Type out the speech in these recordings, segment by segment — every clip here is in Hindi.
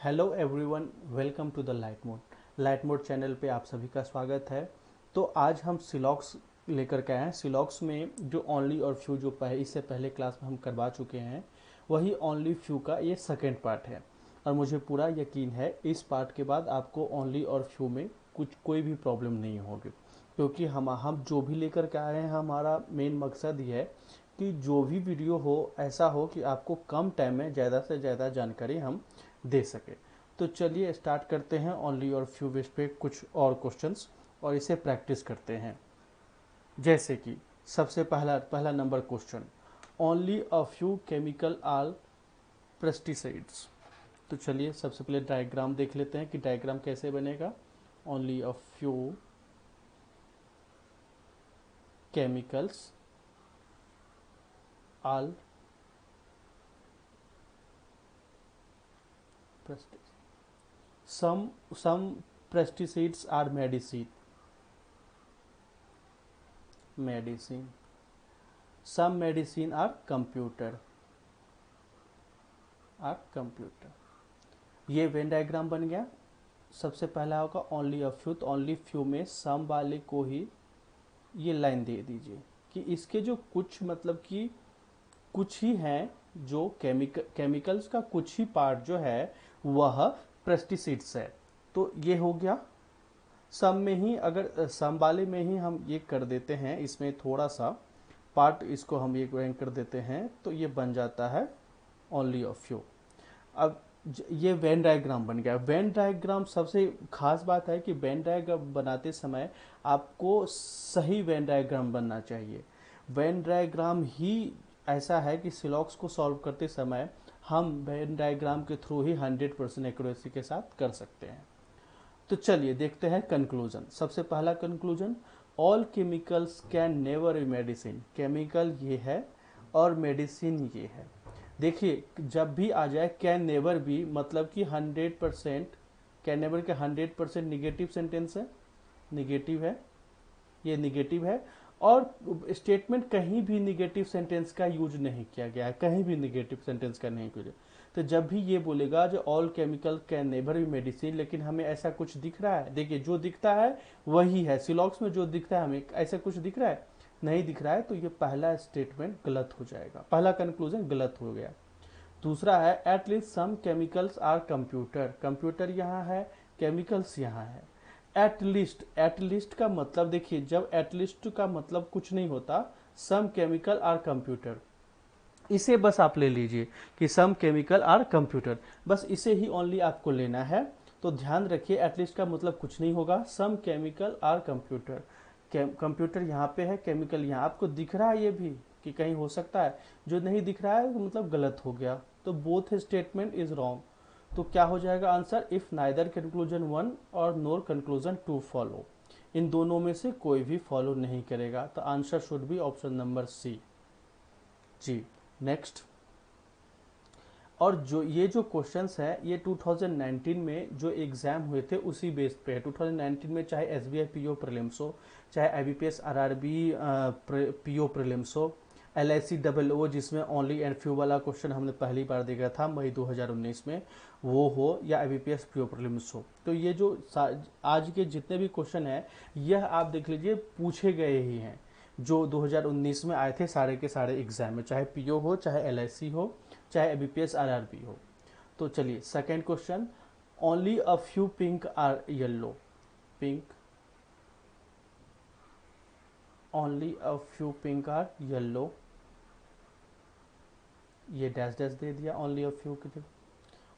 Hello everyone, welcome to the light mode channel पे आप सभी का स्वागत है। तो आज हम सिलॉक्स लेकर के आए हैं। सिलॉक्स में जो ओनली और फ्यू जो इससे पहले क्लास में हम करवा चुके हैं, वही ओनली फ्यू का ये सेकंड पार्ट है। और मुझे पूरा यकीन है इस पार्ट के बाद आपको ओनली और फ्यू में कोई भी प्रॉब्लम नहीं होगी, क्योंकि हम जो भी लेकर के आए हैं, हमारा मेन मकसद ये है कि जो भी वीडियो हो ऐसा हो कि आपको कम टाइम में ज़्यादा से ज़्यादा जानकारी हम दे सके। तो चलिए स्टार्ट करते हैं ओनली और फ्यू बेस पे कुछ और क्वेश्चंस और इसे प्रैक्टिस करते हैं। जैसे कि सबसे पहला पहला number question, only a few chemical are pesticides. तो चलिए सबसे पहले डायग्राम देख लेते हैं कि डायग्राम कैसे बनेगा। Only a few chemicals all some pesticides are medicine, some medicine are computer। ये वेन डायग्राम बन गया। सबसे पहला होगा ओनली अ फ्यू, तो ओनली फ्यू में सम वाले को ही ये लाइन दे दीजिए कि इसके जो कुछ मतलब कि कुछ ही हैं, जो केमिकल्स का कुछ ही पार्ट जो है वह पेस्टिसाइड्स है। तो ये हो गया। सम में ही, अगर सम वाले में ही हम ये कर देते हैं, इसमें थोड़ा सा पार्ट इसको हम ये रैंक कर देते हैं, तो ये बन जाता है ओनली ऑफ फ्यू। अब ये वेन डायग्राम बन गया। वेन डायग्राम सबसे खास बात है कि वेन डायग्राम बनाते समय आपको सही वेन डायग्राम बनना चाहिए। वेन डायग्राम ही ऐसा है कि सिलॉक्स को सॉल्व करते समय हम वेन डायग्राम के थ्रू ही 100% एक्यूरेसी के साथ कर सकते हैं। तो चलिए देखते हैं कंक्लूजन। सबसे पहला conclusion, all chemicals can never B medicine. Chemical ये है और मेडिसिन ये है। देखिए जब भी आ जाए कैन नेवर बी, मतलब कि 100%, कैन नेवर के 100% निगेटिव सेंटेंस है, निगेटिव है, ये निगेटिव है। और स्टेटमेंट कहीं भी निगेटिव सेंटेंस का यूज नहीं किया गया है, कहीं भी निगेटिव सेंटेंस का नहीं किया। तो जब भी ये बोलेगा जो all chemical can never B medicine, लेकिन हमें ऐसा कुछ दिख रहा है, देखिए जो दिखता है वही है, सिलॉक्स में जो दिखता है हमें ऐसा कुछ दिख रहा है, नहीं दिख रहा है, तो ये पहला स्टेटमेंट गलत हो जाएगा, पहला कंक्लूजन गलत हो गया। दूसरा है at least some chemicals are computer. Computer यहाँ है, केमिकल्स यहाँ है। एटलीस्ट का मतलब देखिए, जब एटलीस्ट का मतलब कुछ नहीं होता, सम केमिकल आर कंप्यूटर, इसे बस आप ले लीजिए कि सम केमिकल आर कंप्यूटर, बस इसे ही ओनली आपको लेना है। तो ध्यान रखिए एटलीस्ट का मतलब कुछ नहीं होगा, some chemical are computer. Computer यहाँ पे है, केमिकल यहाँ आपको दिख रहा है, ये भी कि कहीं हो सकता है, जो नहीं दिख रहा है मतलब गलत हो गया। तो बोथ स्टेटमेंट इज रॉन्ग। तो क्या हो जाएगा आंसर, इफ नाइदर कंक्लूजन 1 और नोर कंक्लूजन 2 फॉलो। इन दोनों में से कोई भी फॉलो नहीं करेगा, तो answer should be option number C. जी नेक्स्ट। और जो ये जो क्वेश्चंस है ये 2019 में जो एग्जाम हुए थे उसी बेस पे है। 2019 में चाहे एसबीआई पीओ प्रीलिम्स हो, चाहे आईबीपीएस आरआरबी पीओ प्रीलिम्स हो, एलआईसी डबल ओ जिसमें ओनली एंड फ्यू वाला क्वेश्चन हमने पहली बार देखा था मई 2019 में, वो हो, या आईबीपीएस पीओ प्रीलिम्स हो, तो ये जो आज के जितने भी क्वेश्चन है यह आप देख लीजिए पूछे गए ही हैं जो 2019 में आए थे सारे के सारे एग्जाम में, चाहे पीओ हो, चाहे एलआईसी हो, चाहे एबीपीएस आरआरबी हो। तो चलिए second question, only a few pink are yellow. Pink, only a few pink are yellow, ये डैश डैश दे दिया ओनली अ फ्यू के लिए।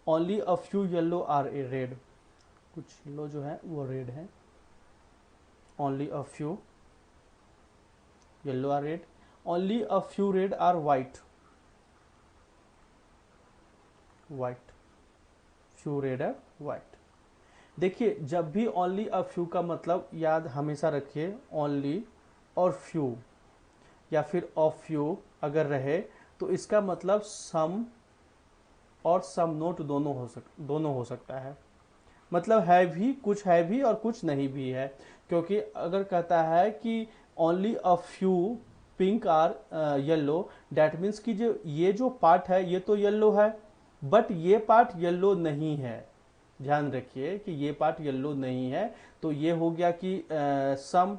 Only a few yellow are a red, कुछ येलो जो है वो रेड है। Only a few yellow are red. Only a few red are white, white, few red are white. देखिए जब भी ओनली अ फ्यू का मतलब याद हमेशा रखिए, ओनली और फ्यू या फिर ऑफ फ्यू अगर रहे तो इसका मतलब सम और सम नोट दोनों हो सकता है। मतलब है भी, कुछ है भी और कुछ नहीं भी है। क्योंकि अगर कहता है कि only a few pink are yellow, that means कि जो ये जो पार्ट है ये तो येलो है, बट ये पार्ट येलो नहीं है। ध्यान रखिए कि ये पार्ट येलो नहीं है, तो ये हो गया कि सम,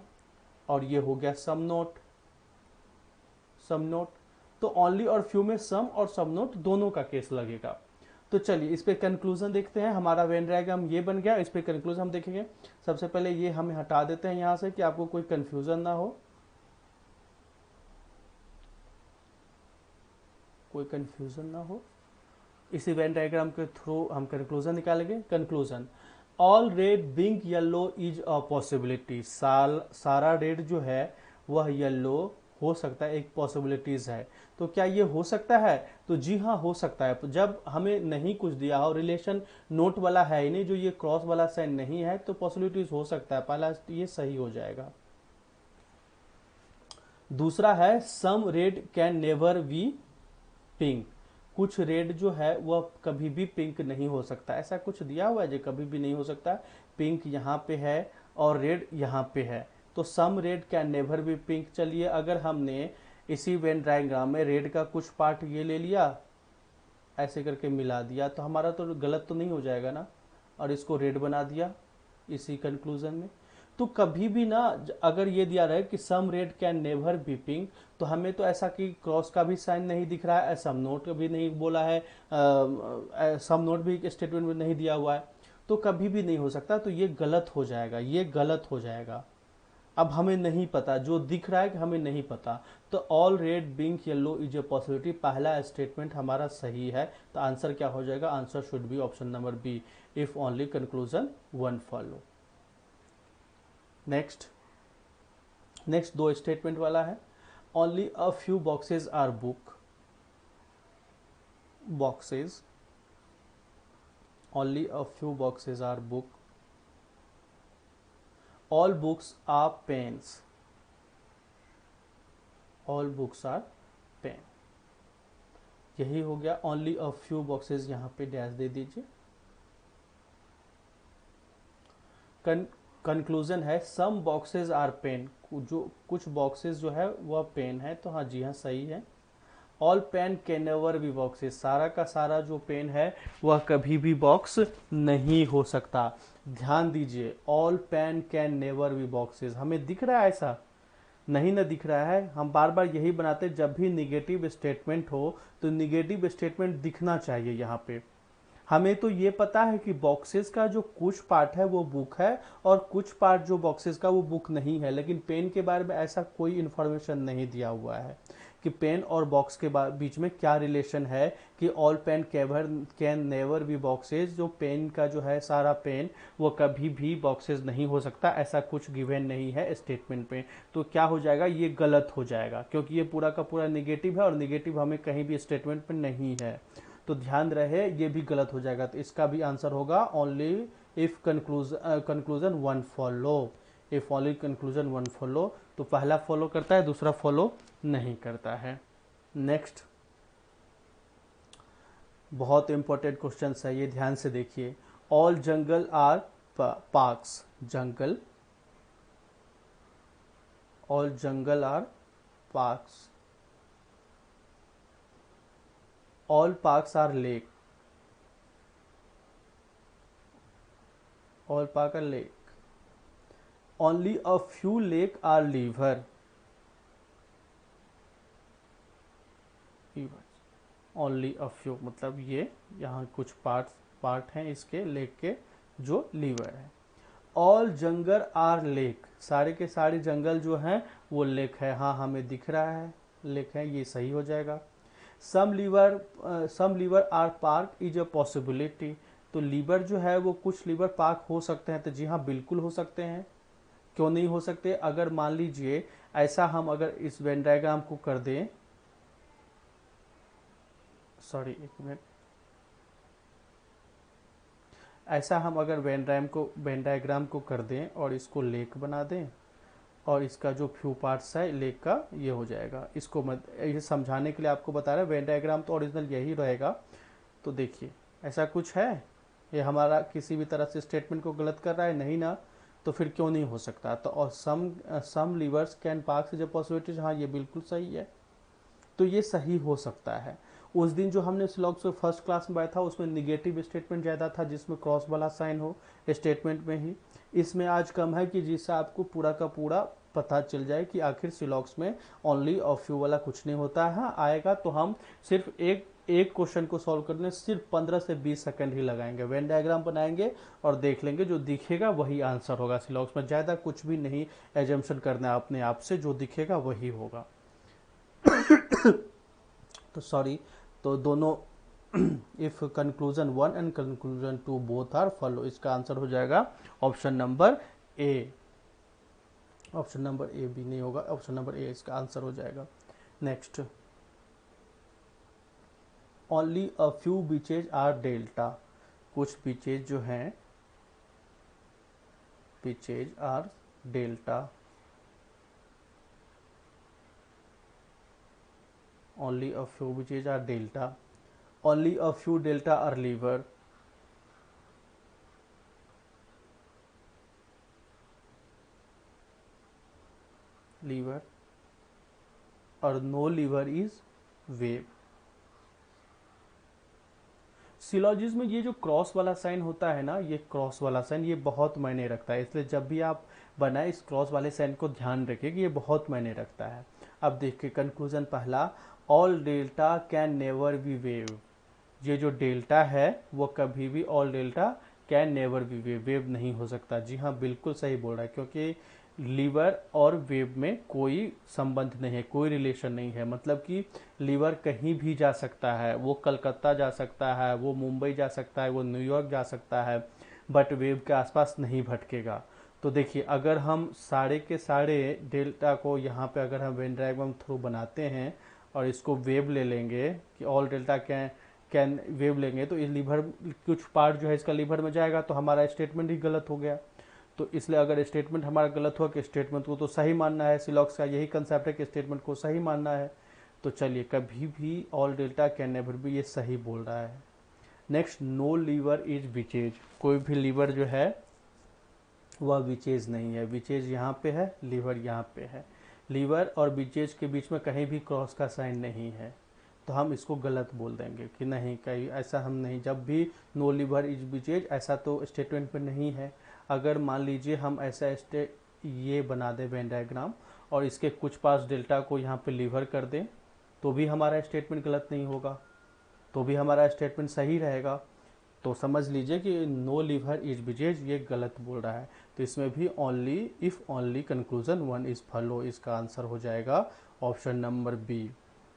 और ये हो गया सम नोट, सम नोट। तो ओनली और फ्यू में सम और सम नोट दोनों का केस लगेगा। तो चलिए इस पे कंक्लूजन देखते हैं। हमारा वेन डायग्राम ये बन गया, इस पे कंक्लूजन हम देखेंगे। सबसे पहले ये हमें हटा देते हैं यहां से कि आपको कोई कंफ्यूजन ना हो, कोई कंफ्यूजन ना हो। इसी वेन डायग्राम के थ्रू हम कंक्लूजन निकालेंगे। Conclusion, all red being yellow is a possibility. सारा रेड जो है वह येलो हो सकता है, एक पॉसिबिलिटीज है। तो क्या ये हो सकता है? तो जी हाँ, हो सकता है। जब हमें नहीं कुछ दिया हो, रिलेशन नोट वाला है ही नहीं, जो ये क्रॉस वाला साइन नहीं है, तो पॉसिबिलिटीज हो सकता है, पहला ये सही हो जाएगा। दूसरा है some red can never be pink. कुछ रेड जो है वह कभी भी पिंक नहीं हो सकता, ऐसा कुछ दिया हुआ है जो कभी भी नहीं हो सकता। पिंक यहाँ पे है और रेड यहाँ पे है, तो some red can never be pink. चलिए अगर हमने इसी वेन डायग्राम में रेड का कुछ पार्ट ये ले लिया, ऐसे करके मिला दिया, तो हमारा तो गलत तो नहीं हो जाएगा ना, और इसको रेड बना दिया इसी कंक्लूजन में। तो कभी भी ना, अगर ये दिया रहे कि some red can never be pink, तो हमें तो ऐसा कि क्रॉस का भी साइन नहीं दिख रहा है, सम नोट भी नहीं बोला है, सम नोट भी स्टेटमेंट में नहीं दिया हुआ है, तो कभी भी नहीं हो सकता। तो ये गलत हो जाएगा, ये गलत हो जाएगा। अब हमें नहीं पता, जो दिख रहा है कि हमें नहीं पता, तो all red pink yellow is a possibility, पहला स्टेटमेंट हमारा सही है। तो आंसर क्या हो जाएगा? Answer should be option number B, if only conclusion one follow. Next दो स्टेटमेंट वाला है। Only a few boxes are book, boxes, only a few boxes are book, all books are pens, all books are pen. यही हो गया। ओनली अ फ्यू बॉक्सेज यहाँ पे डैश दे दीजिए। कंक्लूजन है सम बॉक्सेज आर पेन, जो कुछ बॉक्सेज जो है वह पेन है, तो हाँ जी हाँ सही है। All pen can never be boxes, सारा का सारा जो पेन है वह कभी भी बॉक्स नहीं हो सकता। ध्यान दीजिए, all pen can never be boxes, हमें दिख रहा है ऐसा? नहीं ना दिख रहा है। हम बार बार यही बनाते, जब भी निगेटिव स्टेटमेंट हो तो निगेटिव स्टेटमेंट दिखना चाहिए यहाँ पे। हमें तो ये पता है कि बॉक्सेस का जो कुछ पार्ट है वो बुक है, और कुछ पार्ट जो बॉक्सेस का वो बुक नहीं है, लेकिन पेन के बारे में ऐसा कोई इन्फॉर्मेशन नहीं दिया हुआ है कि पेन और बॉक्स के बीच में क्या रिलेशन है, कि all pen can never be boxes, जो पेन का जो है सारा पेन वो कभी भी बॉक्सेस नहीं हो सकता, ऐसा कुछ गिवन नहीं है स्टेटमेंट पे। तो क्या हो जाएगा? ये गलत हो जाएगा, क्योंकि ये पूरा का पूरा निगेटिव है, और निगेटिव हमें कहीं भी स्टेटमेंट पे नहीं है। तो ध्यान रहे, ये भी गलत हो जाएगा। तो इसका भी आंसर होगा only if conclusion one follow, if only conclusion one follow. तो पहला फॉलो करता है, दूसरा फॉलो नहीं करता है। नेक्स्ट, बहुत इंपॉर्टेंट क्वेश्चन है ये, ध्यान से देखिए। All jungle are parks, jungle, all jungle are parks, all parks are lake, all park are lake, only a few lake are lever, only a few मतलब ये यहाँ कुछ पार्ट हैं इसके लेक के जो लीवर है। ऑल जंगल आर लेक, सारे के सारे जंगल जो हैं वो लेक है, हाँ हमें दिख रहा है लेक है, ये सही हो जाएगा। Some lever are park is a possibility, तो लीवर जो है वो कुछ लीवर पार्क हो सकते हैं, तो जी हाँ बिल्कुल हो सकते हैं। क्यों नहीं हो सकते? अगर मान लीजिए ऐसा, हम अगर इस वेन डायग्राम को कर दें, सॉरी एक मिनट, ऐसा हम अगर वेन डायग्राम को कर दें और इसको लेक बना दें, और इसका जो फ्यू पार्ट्स है लेक का ये हो जाएगा। इसको ये समझाने के लिए आपको बता रहे हैं, वेन डायग्राम तो ओरिजिनल यही रहेगा। तो देखिए ऐसा कुछ है, ये हमारा किसी भी तरह से स्टेटमेंट को गलत कर रहा है? नहीं ना, तो फिर क्यों नहीं हो सकता? तो और some levers can park is a possibility, हाँ ये बिल्कुल सही है, तो ये सही हो सकता है। उस दिन जो हमने सिलॉक्स में फर्स्ट क्लास में पाया था उसमें निगेटिव स्टेटमेंट ज़्यादा था जिसमें क्रॉस वाला साइन हो स्टेटमेंट में ही। इसमें आज कम है कि जिससे आपको पूरा का पूरा पता चल जाए कि आखिर सिलॉक्स में ओनली और फ्यू वाला कुछ नहीं होता है। आएगा तो हम सिर्फ एक क्वेश्चन को सॉल्व करने सिर्फ 15 से 20 सेकंड ही लगाएंगे, वेन डायग्राम बनाएंगे और देख लेंगे, जो दिखेगा वही आंसर होगा। सिलॉक्स में ज़्यादा कुछ भी नहीं एजम्पशन करना है अपने आप से, जो दिखेगा वही होगा। तो सॉरी, तो दोनों if conclusion 1 and conclusion 2 both are follow, इसका आंसर हो जाएगा option number A. Option number A भी नहीं होगा, ऑप्शन नंबर ए इसका आंसर हो जाएगा। Next, only a few beaches are delta, कुछ बीचेज जो हैं beaches are delta, only a few beaches are delta, only a few delta are lever, lever और no lever is wave. Syllogism में ये जो क्रॉस वाला साइन होता है ना, ये क्रॉस वाला साइन ये बहुत मायने रखता है, इसलिए जब भी आप बनाए इस क्रॉस वाले साइन को ध्यान रखिए कि ये बहुत मायने रखता है। अब देखिए कंक्लूजन पहला, all delta can never B wave, ये जो डेल्टा है वो कभी भी all delta can never B wave, wave नहीं हो सकता। जी हाँ, बिल्कुल सही बोल रहा है, क्योंकि लीवर और वेव में कोई संबंध नहीं है, कोई रिलेशन नहीं है। मतलब कि लीवर कहीं भी जा सकता है, वो कलकत्ता जा सकता है, वो मुंबई जा सकता है, वो न्यूयॉर्क जा सकता है, बट वेव के आसपास नहीं भटकेगा। तो देखिए अगर हम सारे के सारे डेल्टा को यहाँ पे अगर हम वेन डायग्राम थ्रू बनाते हैं और इसको वेव ले लेंगे कि ऑल डेल्टा कैन वेव लेंगे, तो इस लीवर कुछ पार्ट जो है इसका लीवर में जाएगा, तो हमारा स्टेटमेंट ही गलत हो गया। तो इसलिए अगर स्टेटमेंट हमारा गलत हुआ कि स्टेटमेंट को तो सही मानना है, सिलॉक्स का यही कंसेप्ट है कि स्टेटमेंट को सही मानना है। तो चलिए कभी भी all delta can never be, ये सही बोल रहा है। Next, no lever is witches, कोई भी लीवर जो है वह विचेज नहीं है। विचेज यहाँ पे है, लीवर यहाँ पे है, लीवर और विचेज के बीच में कहीं भी क्रॉस का साइन नहीं है, तो हम इसको गलत बोल देंगे कि नहीं, कहीं ऐसा हम नहीं, जब भी नो लीवर इज विचेज ऐसा तो स्टेटमेंट में नहीं है। अगर मान लीजिए हम ऐसा ये बना दें वेन डायग्राम और इसके कुछ पास डेल्टा को यहाँ पे लीवर कर दें, तो भी हमारा स्टेटमेंट गलत नहीं होगा, तो भी हमारा स्टेटमेंट सही रहेगा। तो समझ लीजिए कि नो लीवर इज विचेज ये गलत बोल रहा है। तो इसमें भी only if only conclusion 1 is follow, इसका आंसर हो जाएगा ऑप्शन नंबर बी।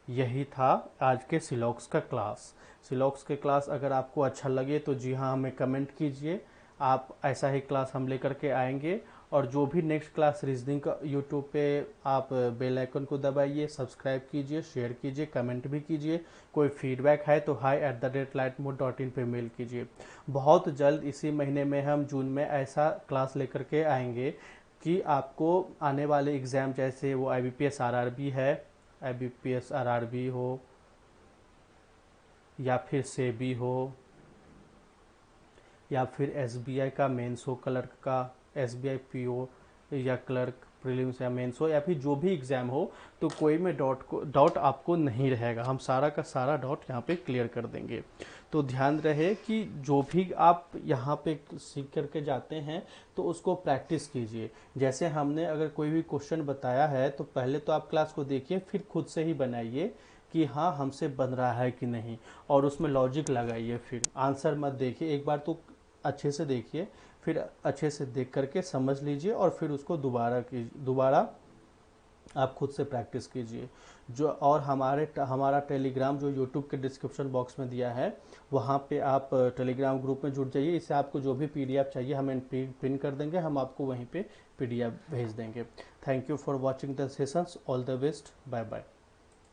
यही था आज के सिलॉक्स का क्लास। सिलॉक्स के क्लास अगर आपको अच्छा लगे तो जी हाँ हमें कमेंट कीजिए, आप ऐसा ही क्लास हम लेकर के आएंगे। और जो भी नेक्स्ट क्लास रीजनिंग का यूट्यूब पे आप बेल आइकन को दबाइए, सब्सक्राइब कीजिए, शेयर कीजिए, कमेंट भी कीजिए। कोई फीडबैक है तो hi@lightmode.in पे मेल कीजिए। बहुत जल्द इसी महीने में हम जून में ऐसा क्लास लेकर के आएंगे कि आपको आने वाले एग्ज़ाम, जैसे वो IBPS RRB है, IBPS RRB हो या फिर सेबी हो या फिर SBI का मेंस हो, क्लर्क का SBI PO या क्लर्क प्रीलिम्स या मेंस हो, या फिर जो भी एग्ज़ाम हो, तो कोई में डाउट आपको नहीं रहेगा, हम सारा का सारा डाउट यहाँ पे क्लियर कर देंगे। तो ध्यान रहे कि जो भी आप यहाँ पे सीख करके जाते हैं तो उसको प्रैक्टिस कीजिए। जैसे हमने अगर कोई भी क्वेश्चन बताया है तो पहले तो आप क्लास को देखिए, फिर खुद से ही बनाइए कि हाँ हमसे बन रहा है कि नहीं, और उसमें लॉजिक लगाइए। फिर आंसर मत देखिए, एक बार तो अच्छे से देखिए, फिर अच्छे से देख करके समझ लीजिए और फिर उसको दोबारा आप खुद से प्रैक्टिस कीजिए। जो और हमारा टेलीग्राम जो यूट्यूब के डिस्क्रिप्शन बॉक्स में दिया है, वहाँ पे आप टेलीग्राम ग्रुप में जुड़ जाइए। इससे आपको जो भी PDF चाहिए हमें पिन कर देंगे, हम आपको वहीं पे PDF भेज देंगे। Thank you for watching the sessions, all the best, bye bye.